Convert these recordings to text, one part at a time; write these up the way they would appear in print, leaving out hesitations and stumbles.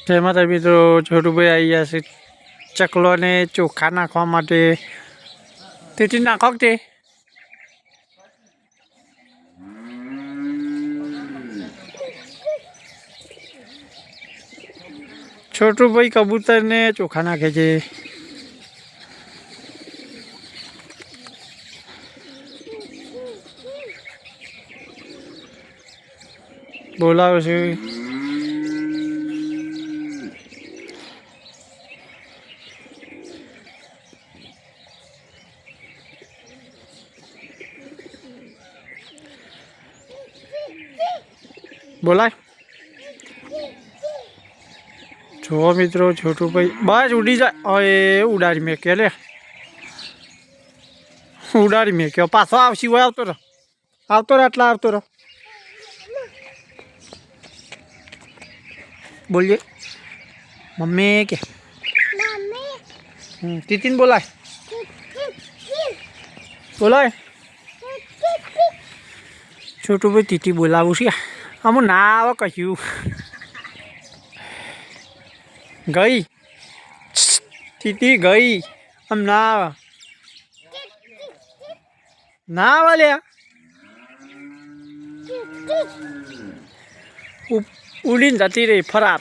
જય માતા મિત્રો, છોટુભાઈ આવી ગયા છે ચકલોને ચોખા નાખવા માટે. તેથી નાખો તે છોટુભાઈ કબૂતરને ચોખા નાખે છે. બોલાવે છે. બોલાય. જો મિત્રો, છોટુભાઈ બસ ઉડી જાય. એ ઉડાડી મેં લે, ઉડાડી મેં કે પાછો આવશી હોય. આવતો રહો, આટલા આવતો રહો. બોલીએ મમ્મી કે તીતીન બોલાય. બોલાય છોટુભાઈ, તીતી બોલાવું છે. આમ ના આવે કશું. ગઈ તીતી ગઈ. આમ ના આવે, ના આવે લે. ઉડીને જતી રહી ફરાર.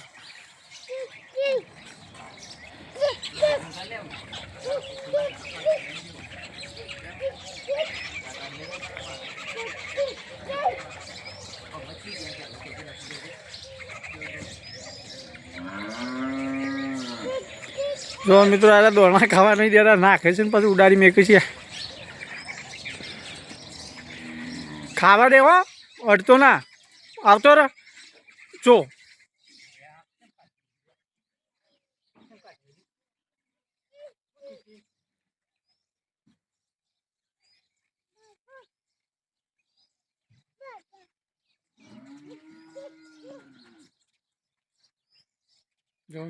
જો મિત્રો, આ દોણા ખાવા નહીં દેતા, નાખે છે ને પછી ઉડાડી મેકે છે. ખાવા દેવો અડતો ના આવતો રે. જો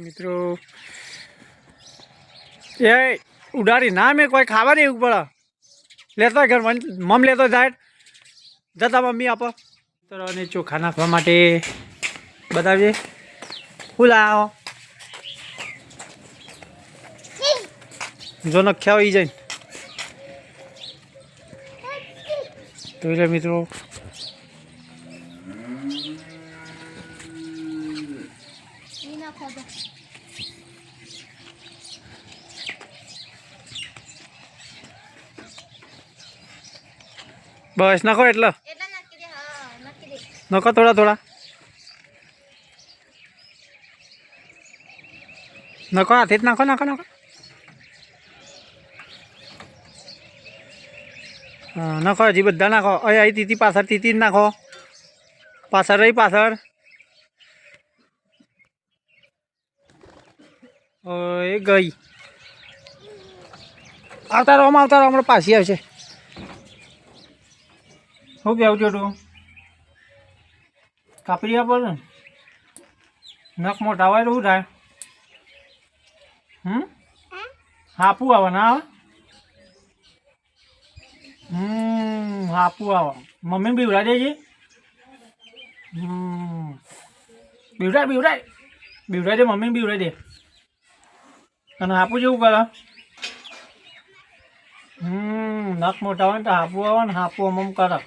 મિત્રો, એ ઉડાડી ના મેં કોઈ ખાવા નહીં પડે. લેતો ઘર મમ લેતો જાય. જતા મમ્મી આપો. અને ચોખા નાખવા માટે બતાવીએ. ફૂલ આવો જો નખ્યા હોય જાય તો એટલે મિત્રો બસ નાખો. એટલે નાખો થોડા નાખો. હાથે જ નાખો. હા નાખો, હજી બધા નાખો. અહીં તીતી પાછળ, તીતી જ નાખો. પાછળ રહી, પાછળ. એ ગઈ. આવતા રહો હમણાં પાછી આવશે. શું કેવું છોટું? કાપી આપો ને. નખ મોટા હોય તો શું થાય? હાપું આવે ના આવે? હાપું આવે. મમ્મી બીવડાઈ દેજે. બીવડાઈ દે મમ્મી, બીવડાઈ દે. અને હાપું જેવું કરે. નખ મોટા હોય ને તો હાપું આવે ને. હાપું અમમ કરે.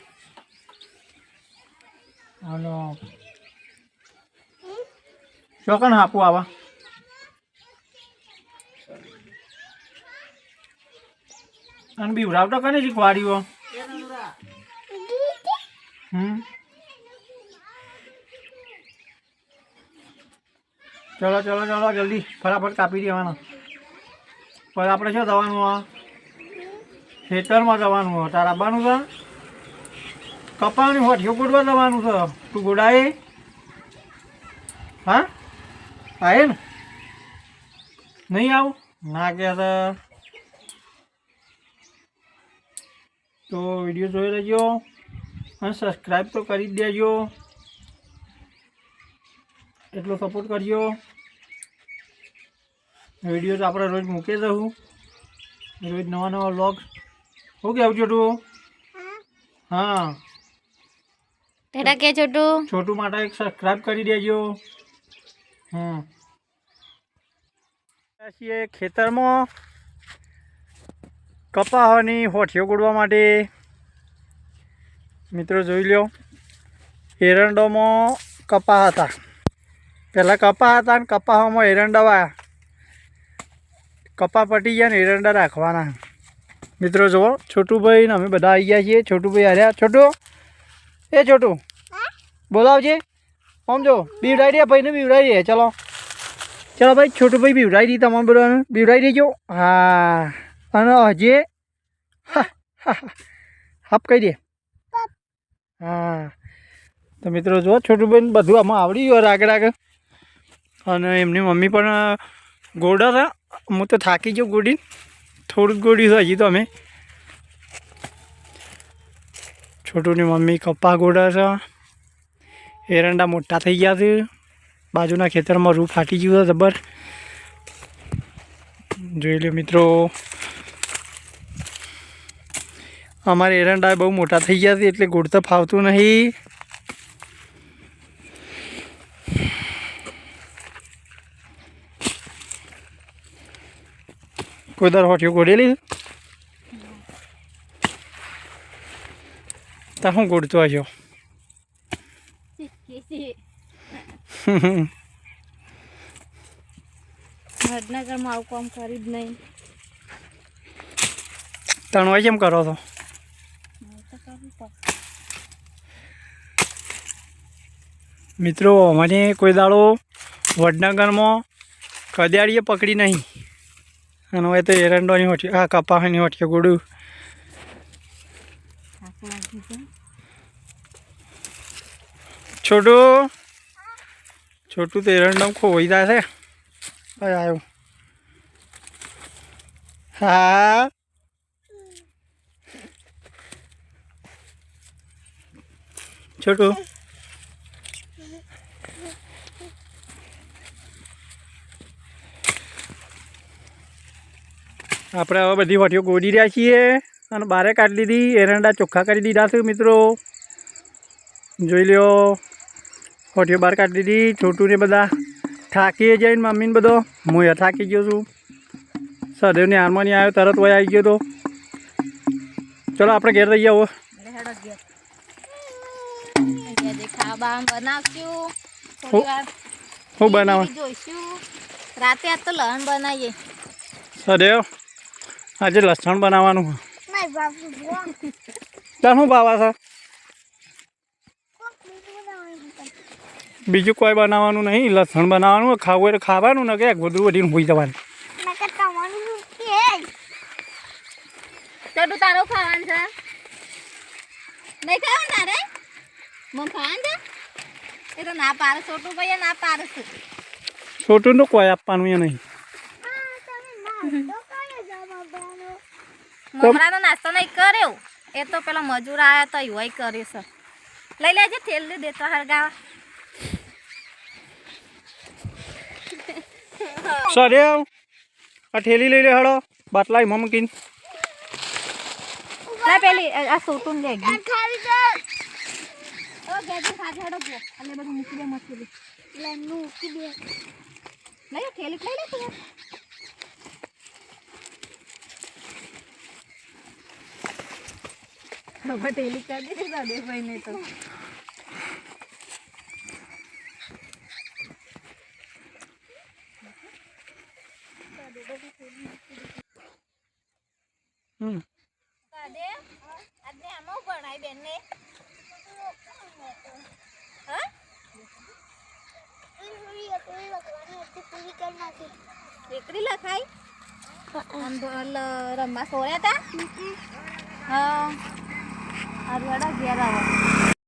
અને ચોકન હાપું આવે. અને બીવડાવતા કને શીખવાડ્યો? ચલો જલ્દી ફટાફટ કાપી દેવાના. પછી આપણે શું જવાનું? ખેતરમાં જવાનું હોય. તારા આવવાનું છે. કપાવાની હોઠીઓ ગોડવા જવાનું છે. તું ગોડાય? હા આવે ને? નહીં આવું ના કે તો વિડીયો જોઈ લેજો અને સબસ્ક્રાઈબ તો કરી જ દેજો. એટલો સપોર્ટ કરજો. વિડીયો તો આપણે રોજ મૂકી દઉં. રોજ નવા વ્લોગ. શું કેવું છોટું? હા ટાટા કે છોટું માટે એક સબસ્ક્રાઈબ કરી દેજો. છીએ ખેતરમાં કપાસની હોઠીઓ ગોળવા માટે. મિત્રો જોઈ લો, એરંડોમાં કપાસ હતા. પહેલાં કપાસ હતા ને કપાસમાં એરંડા વાયા. કપાસ પટી ગયા ને એરંડા રાખવાના. મિત્રો જુઓ, છોટુભાઈ ને અમે બધા આવી ગયા છીએ. છોટુભાઈ હાર્યા. છોટું, એ છોટું બોલાવજે. આમ જો, બીવડાવી દે ભાઈને, બીવડાવી દે. ચલો ચલો ભાઈ, છોટુભાઈ બીવડાવી દી. તમારે બોલવાનું બીવડાવી દેજો. હા, અને હજી હપ કહી દે. હા, તો મિત્રો જુઓ, છોટુભાઈ બધું આમાં આવડી ગયું આગળ આગળ. અને એમની મમ્મી પણ ગોડા હતા. હું તો થાકી ગયો ગોડી, થોડુંક ગોડી છે હજી તો. અમે છોટુની મમ્મી કપા ગોડા છે. એરંડા મોટા થઈ ગયા છે. બાજુના ખેતરમાં રૂ ફાટી ગયું છે જબર. જોઈ લો મિત્રો, અમારે એરંડા બહુ મોટા થઈ ગયા છે એટલે ગોળતા ફાવતું નહીં. કોઈ દર હોઠીઓ ગોળેલી તા હું ગોળતો આવ્યો. વડનગરમાં આવું કામ કરી જ નહીં. તણવાઈ કેમ કરો છો? મિત્રો મને કોઈ દાડો વડનગરમાં કદિયાળીએ પકડી નહીં. અને હવે તો એરંડોની હોઠી, આ કપાસની હોઠીઓ ગોળું. છોટું છોટું તો એરંડો ખોવાઈ જાય છે. ભાઈ આવ્યો. હા, છોટું આપણે હવે બધી હોઠીઓ ગોળી રહ્યા છીએ અને બારે કાઢી દીધી. એરંડા ચોખ્ખા કરી દીધા છે મિત્રો. જોઈ લ્યો, હોઠીઓ બહાર કાઢી દીધી. છોટું ને બધા થાકી જઈને, મમ્મીને બધો. હું એ થાકી ગયો છું. સદેવને હારમોની આવ્યો, તરત વય આવી ગયો તો. ચલો આપણે ઘેર રહીએ હવે. હું બનાવવા જોઈશું રાતે. આજ તો લહણ બનાવીએ. સદેવ, આજે લસણ બનાવવાનું. તાર શું ભાવા છે? બીજું કોઈ બનાવવાનું નહીં, લસણ બનાવવાનું. ખાવું એટલે ખાવાનું, ને કે ગોદરું વધીને હોઈ જવાનું. તો તારો ખાવાનું છે? નહીં ખાવાનું તારે? મને ખાવાનું છે? એ તો ના પાડે. છોટું ભાઈ ના પાડે છે. છોટું તો કોઈ આપવાનું એ નહીં. હમણાંનો નાસ્તો નહીં કર્યો. એ તો પેલા મજૂર આવ્યા તો યુવાઈ કરે છે. લઈ લેજે, થેલી દેતો હરગાવા. સદેવ, આ થેલી લઈ લે. હળો બાટલા એમાં મૂકીને. ના પેલી આ છોટું લે ગઈ. બધું મૂકી દે મસ્તી. લઈ થેલી લઈ લે તું. થેલી કરી દીધી દાદે ભાઈ ને તો. દાદે આજે આમાં ભણાય બેનને. એકડી લખાઈ રમવા સોર્યા હતા. હા, આ ઘેર આવો.